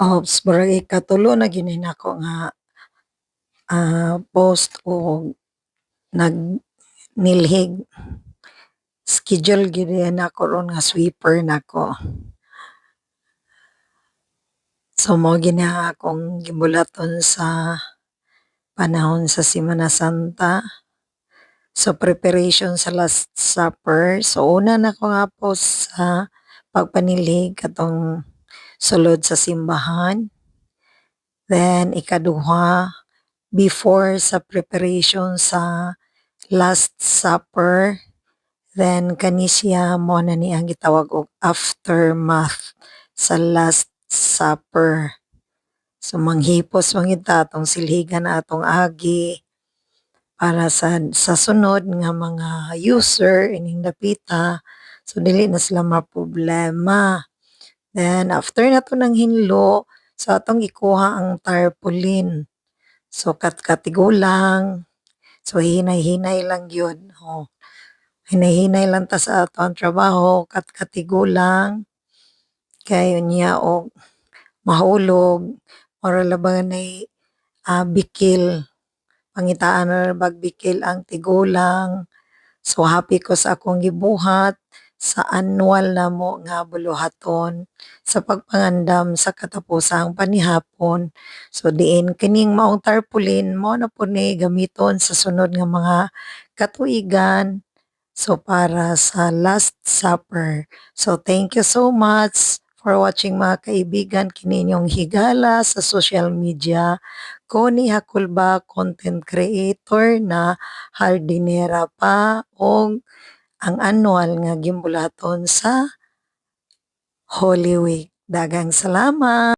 Ops, murag ikatulo na gini nako nga post o nagnilhig. Schedule gid nako ron nga sweeper nako. So mao gini ang akong gibulaton sa panahon sa Semana Santa. So preparation sa Last Supper. So una nako nga post sa pagpanilhig katong sulod sa simbahan. Then ikaduha, before sa preparation sa Last Supper. Then kani siya mo na ni ang gitawag og aftermath sa Last Supper. So manghipos man gid ta atong silhigan na atong agi para sa sunod nga mga user ining dapita, so dili na sila maproblema. Then after nato ng hinlo, so atong ikuha ang tarpaulin. So katigulang, so hinay-hinay lang yun. Oh. Hinay-hinay lang ta sa ato ang trabaho, katigulang, kay niya og mahulog, or labangan ay bikil, pangitaan na bagbikil ang tigulang. So happy ko sa akong gibuhat sa annual namo nga buluhaton sa pagpangandam sa katapusang panihapon. So diin kining maong tarpaulin mo na po ni gamiton sa sunod nga mga katuigan. So para sa Last Supper. So thank you so much for watching mga kaibigan, kini inyong higala sa social media. Connie Hakulba, content creator na hardinera pa o ang annual nga gimbulaton sa Holy Week. Daghang salamat!